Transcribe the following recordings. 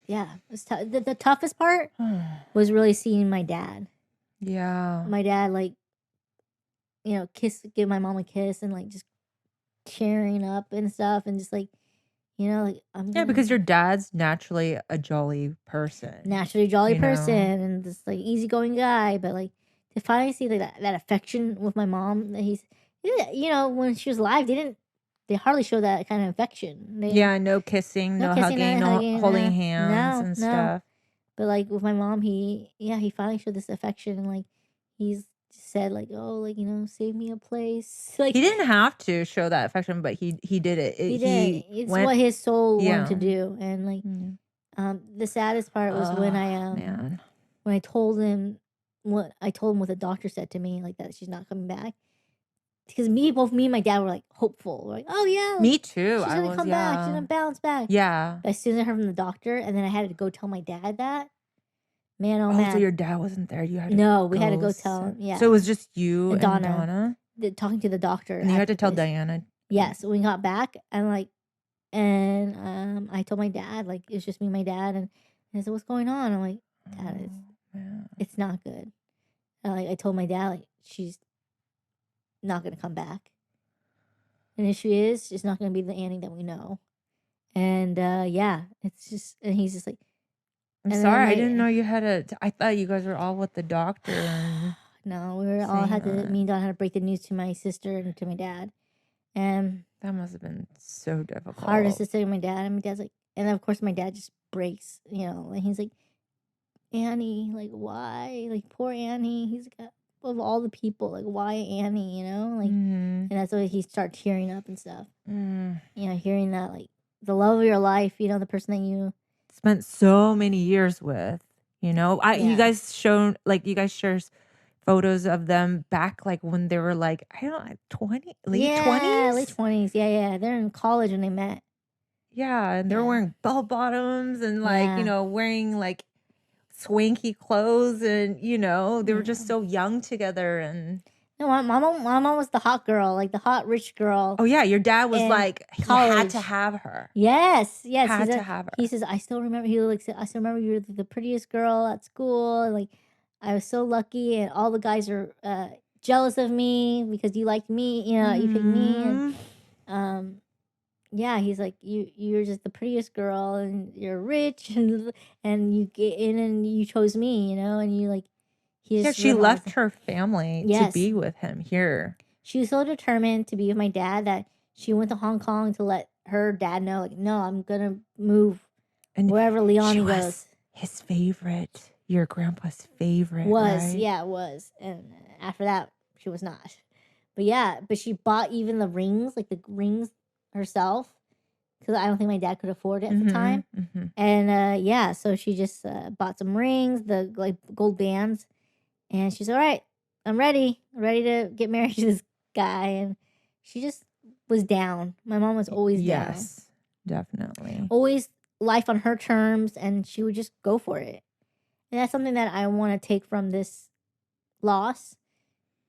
yeah, it was the toughest part was really seeing my dad. Yeah. My dad, like, give my mom a kiss and like just cheering up and stuff, and just like, like I'm Yeah, gonna because your dad's naturally a jolly person, naturally jolly you person know? and this like easygoing guy, but like to finally see like that affection with my mom that when she was alive, they hardly show that kind of affection. Yeah, no kissing, No no kissing, no hugging, no hugging, holding hands no, and no. stuff. But like with my mom, he finally showed this affection, and like he's said like, oh, like, save me a place. Like He didn't have to show that affection, but he did it. he did. He It's went what his soul wanted to yeah. do. And like Mm. the saddest part was when Man. I told him what the doctor said to me, like that she's not coming back. Because both me and my dad were like hopeful. We're like, oh yeah, like Me too. she's I gonna was, come back, she's yeah. gonna bounce back. Yeah. But as soon as I heard from the doctor, and then I had to go tell my dad that, man, oh Oh, so man. your dad wasn't there. You had to No, we had to go. go tell him. So it Yeah. was just you And and Donna, Donna? talking to the doctor And you had after to tell this. Diana. Yes, when we got back, and I told my dad, like, it's just me and my dad, and I said, what's going on? I'm like, Dad, Man. it's not good. And, like, I told my dad, like, she's not gonna come back, and if she is, she's not gonna be the Annie that we know. And yeah, it's just, and he's just like, I'm and sorry. then I didn't know you had I thought you guys were all with the doctor. And no, we were all saying had to. that. Me and Don had to break the news to my sister and to my dad, and That must have been so difficult. hardest to say to my dad. And my dad's like, and then of course my dad just breaks, and he's like, Annie, like why? Like poor Annie. He's like, of all the people, like why Annie? Like, Mm-hmm. and that's why he started tearing up and stuff. Mm. Hearing that, like the love of your life, the person that you Spent so many years with, you Yeah. guys share photos of them back like when they were like, I don't know, 20, late 20s? late 20s. Yeah. They're in college when they met. Yeah, and they're Yeah. wearing bell bottoms and Yeah. wearing like swanky clothes and they were just so young together. And No, my mom was the hot girl, like the hot rich girl. oh yeah, your dad was in like he had college. to have her. Yes. Had to have her. He says, I still remember. I still remember you were the prettiest girl at school. And, like, I was so lucky, and all the guys are jealous of me because you liked me. You picked me, and yeah, he's like, you're just the prettiest girl, and you're rich, and you get in, and you chose me, and you like. Yeah, she left her family to be with him here. She was so determined to be with my dad that she went to Hong Kong to let her dad know, like, no, I'm gonna move And wherever Leonie was goes. His favorite, your grandpa's favorite, Was, right? yeah, it was. And after that, she was not. But yeah, she bought even the rings, like the rings herself, because I don't think my dad could afford it at the time. Mm-hmm. And yeah, so she just bought some rings, the like gold bands, and she's all right. I'm ready to get married to this guy. And she just was down. My mom was always down. Yes, definitely. Always life on her terms, and she would just go for it. And that's something that I want to take from this loss,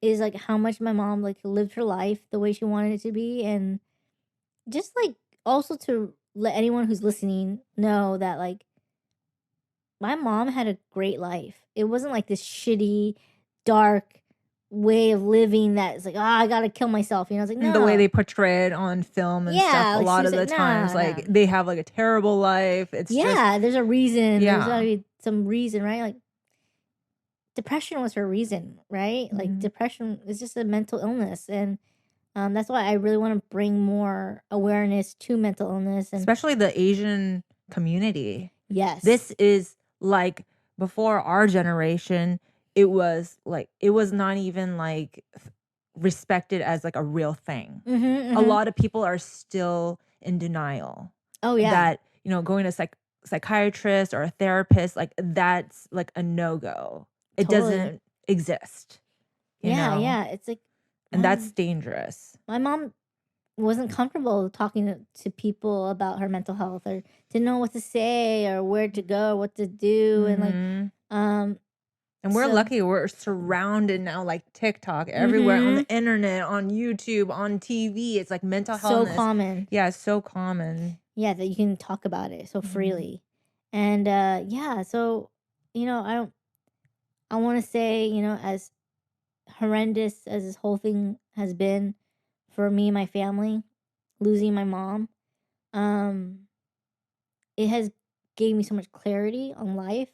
is like how much my mom like lived her life the way she wanted it to be, and just like also to let anyone who's listening know that like my mom had a great life. It wasn't like this shitty, dark way of living that is like, I gotta kill myself. It's like, no. The way they portray it on film and stuff, a lot of the times, like they have like a terrible life. It's just, there's a reason. Yeah. There's gotta be some reason, right? Like depression was her reason, right? Mm-hmm. Like depression is just a mental illness, and that's why I really want to bring more awareness to mental illness, and especially the Asian community. Yes, this is like before our generation. It was not even like respected as like a real thing. A lot of people are still in denial. Oh yeah, that going to psychiatrist or a therapist, like that's like a no-go. It doesn't exist. Yeah, it's like, and that's dangerous. My mom wasn't comfortable talking to people about her mental health, or didn't know what to say or where to go, what to do, and like and we're lucky we're surrounded now, like TikTok everywhere, on the internet, on YouTube, on TV. It's like mental health so common. Yeah, it's so common. Yeah, that you can talk about it so freely. And yeah, so I want to say, as horrendous as this whole thing has been for me and my family, losing my mom, um it has gave me so much clarity on life,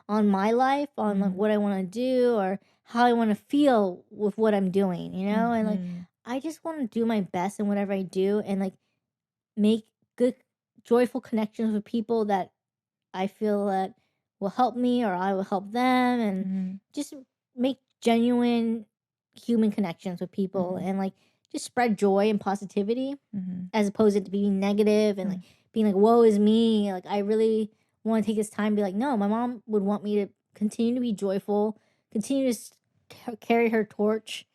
on my life, on like Mhm. what I want to do or how I want to feel with what I'm doing, and like Mhm. I just want to do my best in whatever I do and like make good joyful connections with people that I feel that will help me or I will help them, and Mhm. just make genuine human connections with people Mhm. and like just spread joy and positivity Mhm. as opposed to being negative and like Mhm. being like woe is me. Like I really want to take this time and be like, no, my mom would want me to continue to be joyful, continue to carry her torch,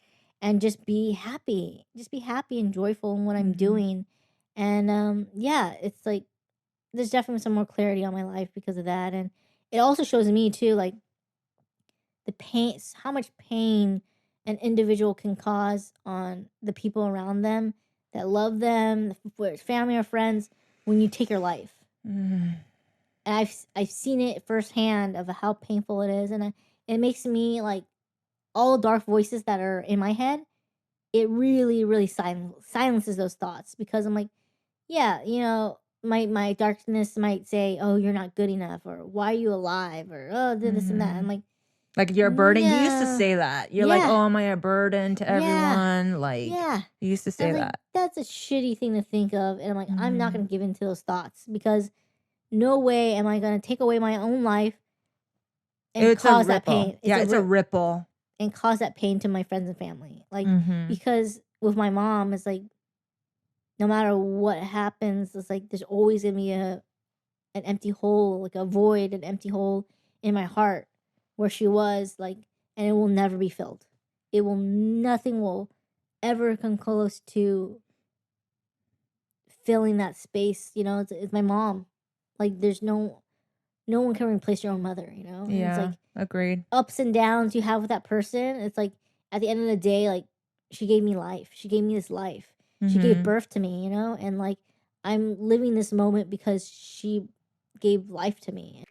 and just be happy and joyful in what I'm Mhm. doing. And yeah, it's like there's definitely some more clarity on my life because of that. And it also shows me too, like the pain, how much pain an individual can cause on the people around them that love them, whether it's family or friends, when you take your life. Mhm. And I've seen it firsthand of how painful it is, and it makes me like all the dark voices that are in my head. It really, really silences those thoughts because I'm like, yeah, my darkness might say, "Oh, you're not good enough," or "Why are you alive?" or "Oh, this and that." I'm Mhm. like, Like, you're a burden. You used to no, say that. You're like, yeah, "Oh, am I a burden to yeah, everyone?" Like, yeah. you used to And say I'm like, that. that's a shitty thing to think of, and I'm like, I'm not Mhm. gonna give in to those thoughts because no way am I gonna take away my own life and It's a cause that ripple. pain. It's Yeah, a it's a ripple. and cause that pain to my friends and family. Like Mhm. because with my mom, it's like no matter what happens, it's like there's always gonna be an empty hole, like a void, an empty hole in my heart where she was, like, and it will never be filled. Nothing will ever come close to filling that space. It's my mom. Like, there's no one can replace your own mother. And it's Yeah, like agreed. ups and downs you have with that person. It's like at the end of the day, like she gave me life. She gave me this life. She gave Mhm. birth to me. And like I'm living this moment because she gave life to me.